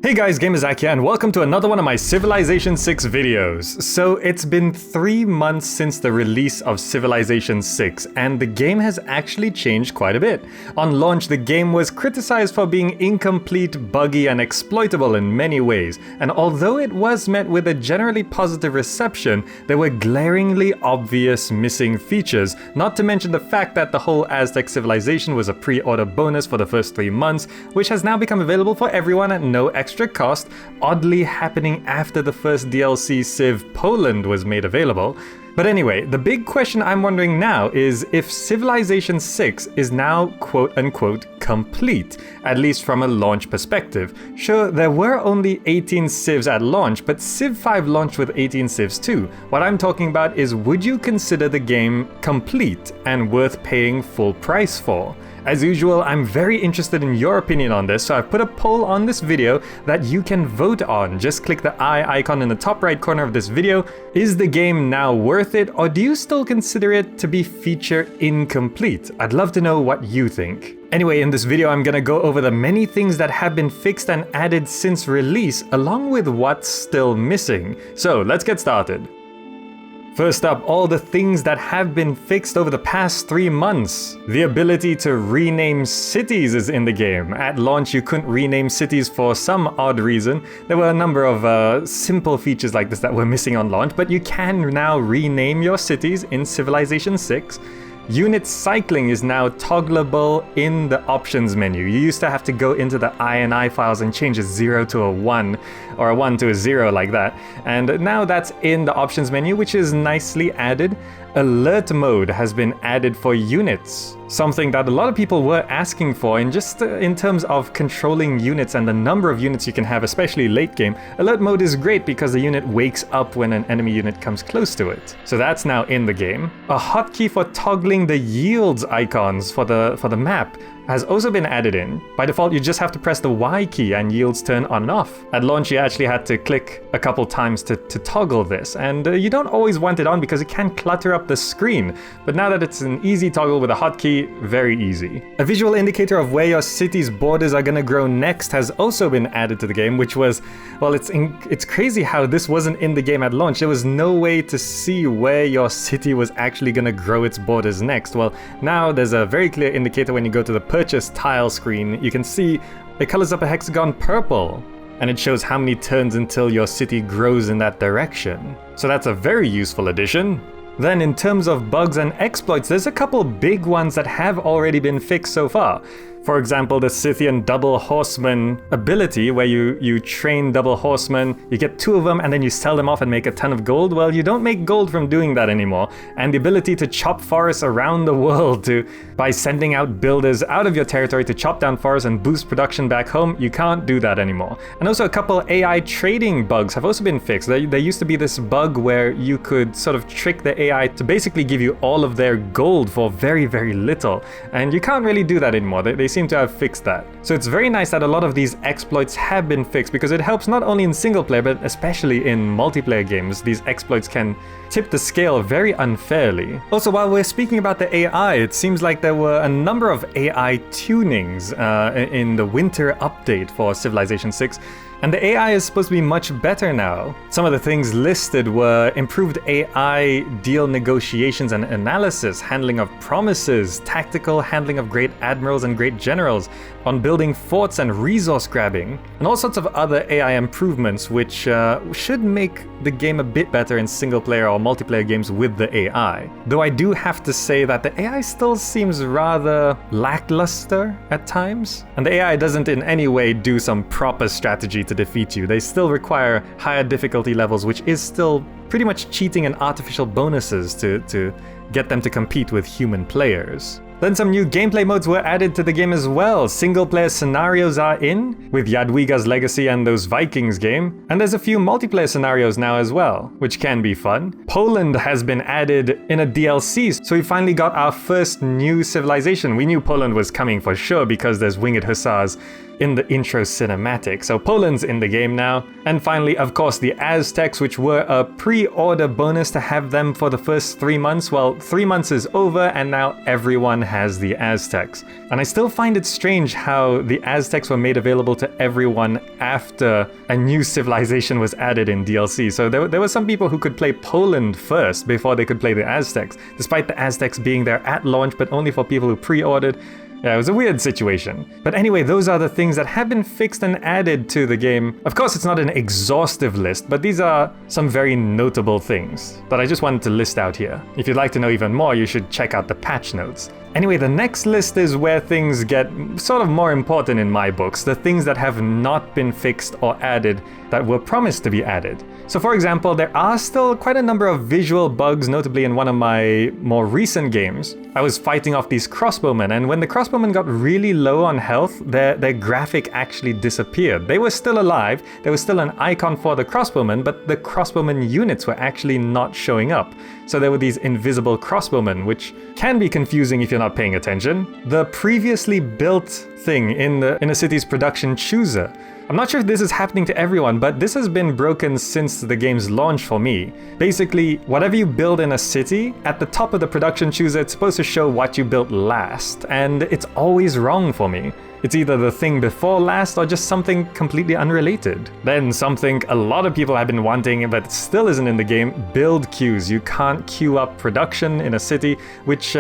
Hey guys, Gamerzak here, and welcome to another one of my Civilization 6 videos. So it's been 3 months since the release of Civilization 6, and the game has actually changed quite a bit. On launch, the game was criticized for being incomplete, buggy, and exploitable in many ways, and although it was met with a generally positive reception, there were glaringly obvious missing features, not to mention the fact that the whole Aztec civilization was a pre-order bonus for the first 3 months, which has now become available for everyone at no extra cost, oddly happening after the first DLC Civ Poland was made available. But anyway, the big question I'm wondering now is if Civilization 6 is now quote-unquote complete, at least from a launch perspective. Sure, there were only 18 civs at launch, but Civ 5 launched with 18 civs too. What I'm talking about is, would you consider the game complete and worth paying full price for? As usual, I'm very interested in your opinion on this, so I've put a poll on this video that you can vote on. Just click the eye icon in the top right corner of this video. Is the game now worth it, or do you still consider it to be feature incomplete? I'd love to know what you think. Anyway, in this video I'm gonna go over the many things that have been fixed and added since release, along with what's still missing. So let's get started. First up, all the things that have been fixed over the past 3 months. The ability to rename cities is in the game. At launch, you couldn't rename cities for some odd reason. There were a number of simple features like this that were missing on launch, but you can now rename your cities in Civilization 6. Unit cycling is now toggleable in the options menu. You used to have to go into the INI files and change a 0 to a 1, or a 1 to a 0 like that. And now that's in the options menu, which is nicely added. Alert mode has been added for units, something that a lot of people were asking for, and just in terms of controlling units and the number of units you can have, especially late game. Alert mode is great because the unit wakes up when an enemy unit comes close to it. So that's now in the game. A hotkey for toggling the yields icons for the map has also been added in. By default, you just have to press the Y key and yields turn on and off. At launch, you actually had to click a couple times to toggle this, and you don't always want it on because it can clutter up the screen. But now that it's an easy toggle with a hotkey, very easy. A visual indicator of where your city's borders are gonna grow next has also been added to the game, which was, well, it's crazy how this wasn't in the game at launch. There was no way to see where your city was actually gonna grow its borders next. Well, now there's a very clear indicator when you go to the purchase tile screen. You can see it colors up a hexagon purple, and it shows how many turns until your city grows in that direction. So that's a very useful addition. Then in terms of bugs and exploits, there's a couple big ones that have already been fixed so far. For example, the Scythian double horseman ability, where you train double horsemen, you get 2 of them and then you sell them off and make a ton of gold. Well, you don't make gold from doing that anymore. And the ability to chop forests around the world by sending out builders out of your territory to chop down forests and boost production back home, you can't do that anymore. And also a couple AI trading bugs have also been fixed. There used to be this bug where you could sort of trick the AI to basically give you all of their gold for very, very little. And you can't really do that anymore. They seem to have fixed that. So it's very nice that a lot of these exploits have been fixed, because it helps not only in single player, but especially in multiplayer games. These exploits can tip the scale very unfairly. Also, while we're speaking about the AI, it seems like there were a number of AI tunings in the winter update for Civilization 6. And the AI is supposed to be much better now. Some of the things listed were improved AI deal negotiations and analysis, handling of promises, tactical handling of great admirals and great generals, on building forts and resource grabbing, and all sorts of other AI improvements which should make the game a bit better in single player or multiplayer games with the AI. Though I do have to say that the AI still seems rather lackluster at times, and the AI doesn't in any way do some proper strategy to defeat you. They still require higher difficulty levels, which is still pretty much cheating and artificial bonuses to get them to compete with human players. Then some new gameplay modes were added to the game as well. Single player scenarios are in, with Jadwiga's Legacy and those Vikings game. And there's a few multiplayer scenarios now as well, which can be fun. Poland has been added in a DLC, so we finally got our first new civilization. We knew Poland was coming for sure because there's winged hussars in the intro cinematic. So Poland's in the game now. And finally, of course, the Aztecs, which were a pre-order bonus to have them for the first 3 months. Well, 3 months is over and now everyone has the Aztecs. And I still find it strange how the Aztecs were made available to everyone after a new civilization was added in DLC. So there were some people who could play Poland first before they could play the Aztecs, despite the Aztecs being there at launch, but only for people who pre-ordered. Yeah, it was a weird situation. But anyway, those are the things that have been fixed and added to the game. Of course, it's not an exhaustive list, but these are some very notable things that I just wanted to list out here. If you'd like to know even more, you should check out the patch notes. Anyway, the next list is where things get sort of more important in my books, the things that have not been fixed or added that were promised to be added. So for example, there are still quite a number of visual bugs, notably in one of my more recent games. I was fighting off these crossbowmen, and when the crossbowmen got really low on health, their graphic actually disappeared. They were still alive, there was still an icon for the crossbowmen, but the crossbowmen units were actually not showing up. So there were these invisible crossbowmen, which can be confusing if you're not paying attention. The previously built thing in a city's production chooser. I'm not sure if this is happening to everyone, but this has been broken since the game's launch for me. Basically, whatever you build in a city, at the top of the production chooser, it's supposed to show what you built last, and it's always wrong for me. It's either the thing before last or just something completely unrelated. Then something a lot of people have been wanting but still isn't in the game, build queues. You can't queue up production in a city, which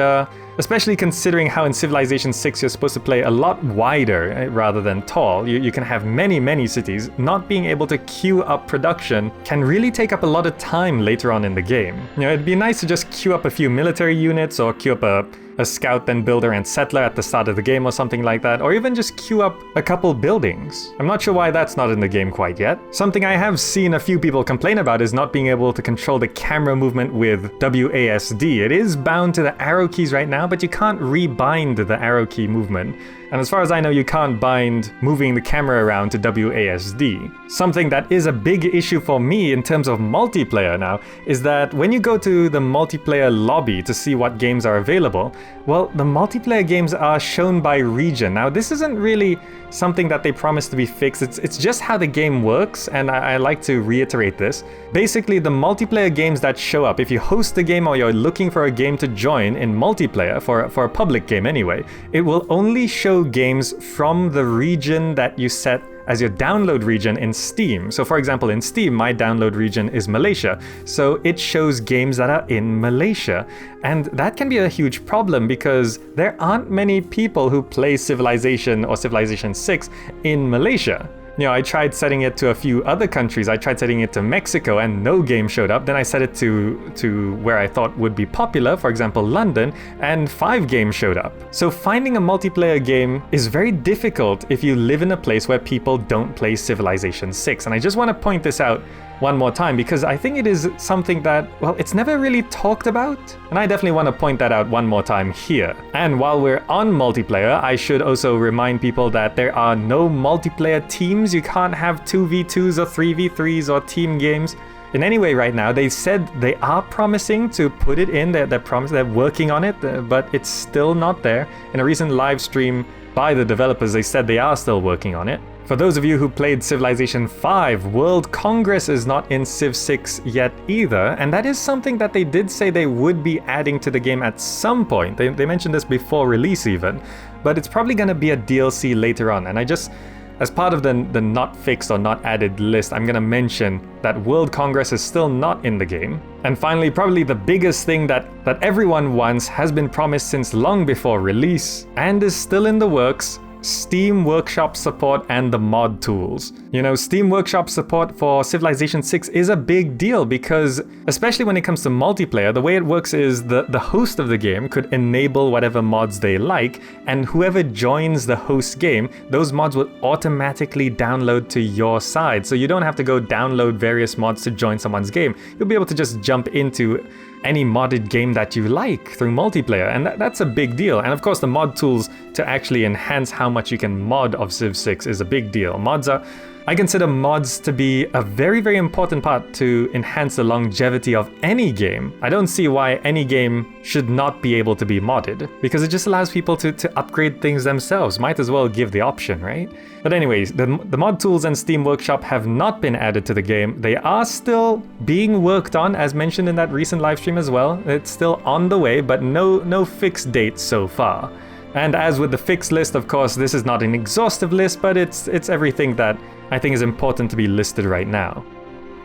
especially considering how in Civilization 6 you're supposed to play a lot wider rather than tall. You can have many cities. Not being able to queue up production can really take up a lot of time later on in the game. You know, it'd be nice to just queue up a few military units or queue up a scout, then builder and settler at the start of the game or something like that, or even just queue up a couple buildings. I'm not sure why that's not in the game quite yet. Something I have seen a few people complain about is not being able to control the camera movement with WASD. It is bound to the arrow keys right now, but you can't rebind the arrow key movement. And as far as I know, you can't bind moving the camera around to WASD. Something that is a big issue for me in terms of multiplayer now is that when you go to the multiplayer lobby to see what games are available, well, the multiplayer games are shown by region. Now, this isn't really something that they promise to be fixed. It's just how the game works, and I like to reiterate this. Basically, the multiplayer games that show up, if you host a game or you're looking for a game to join in multiplayer, for a public game anyway, it will only show games from the region that you set as your download region in Steam. So for example, in Steam, my download region is Malaysia. So it shows games that are in Malaysia. And that can be a huge problem because there aren't many people who play Civilization or Civilization 6 in Malaysia. You know, I tried setting it to a few other countries. I tried setting it to Mexico and no game showed up. Then I set it to where I thought would be popular, for example, London, and 5 games showed up. So finding a multiplayer game is very difficult if you live in a place where people don't play Civilization 6. And I just want to point this out one more time because I think it is something that, well, it's never really talked about. And I definitely want to point that out one more time here. And while we're on multiplayer, I should also remind people that there are no multiplayer teams. You can't have 2v2s or 3v3s or team games in any way right now. They said they are promising to put it in, they're working on it, but it's still not there. In a recent live stream by the developers, they said they are still working on it. For those of you who played Civilization 5, World Congress is not in Civ 6 yet either, and that is something that they did say they would be adding to the game at some point. They mentioned this before release even, but it's probably going to be a DLC later on, and I just, as part of the not fixed or not added list, I'm going to mention that World Congress is still not in the game. And finally, probably the biggest thing that everyone wants, has been promised since long before release, and is still in the works, Steam Workshop support and the mod tools. You know, Steam Workshop support for Civilization 6 is a big deal because, especially when it comes to multiplayer, the way it works is the host of the game could enable whatever mods they like, and whoever joins the host game, those mods will automatically download to your side. So you don't have to go download various mods to join someone's game. You'll be able to just jump into any modded game that you like through multiplayer, and that's a big deal. And of course, the mod tools to actually enhance how much you can mod of Civ 6 is a big deal. Mods are I consider mods to be a very, very important part to enhance the longevity of any game. I don't see why any game should not be able to be modded, because it just allows people to upgrade things themselves. Might as well give the option, right? But anyways, the mod tools and Steam Workshop have not been added to the game. They are still being worked on, as mentioned in that recent livestream as well. It's still on the way, but no fixed date so far. And as with the fixed list, of course, this is not an exhaustive list, but it's everything that I think is important to be listed right now.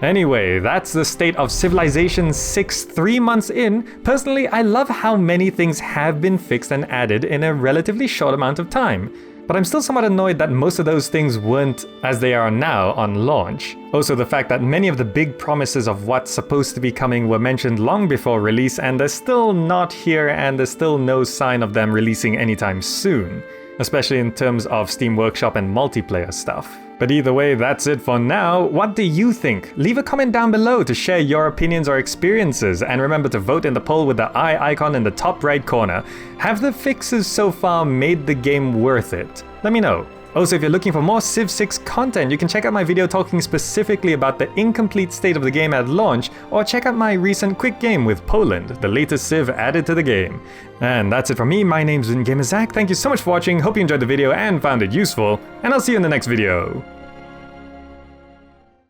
Anyway, that's the state of Civilization 6 3 months in. Personally, I love how many things have been fixed and added in a relatively short amount of time. But I'm still somewhat annoyed that most of those things weren't as they are now on launch. Also, the fact that many of the big promises of what's supposed to be coming were mentioned long before release, and they're still not here, and there's still no sign of them releasing anytime soon. Especially in terms of Steam Workshop and multiplayer stuff. But either way, that's it for now. What do you think? Leave a comment down below to share your opinions or experiences, and remember to vote in the poll with the eye icon in the top right corner. Have the fixes so far made the game worth it? Let me know. Also, if you're looking for more Civ 6 content, you can check out my video talking specifically about the incomplete state of the game at launch, or check out my recent quick game with Poland, the latest Civ added to the game. And that's it from me. My name's Gamer Zach. Thank you so much for watching, hope you enjoyed the video and found it useful, and I'll see you in the next video.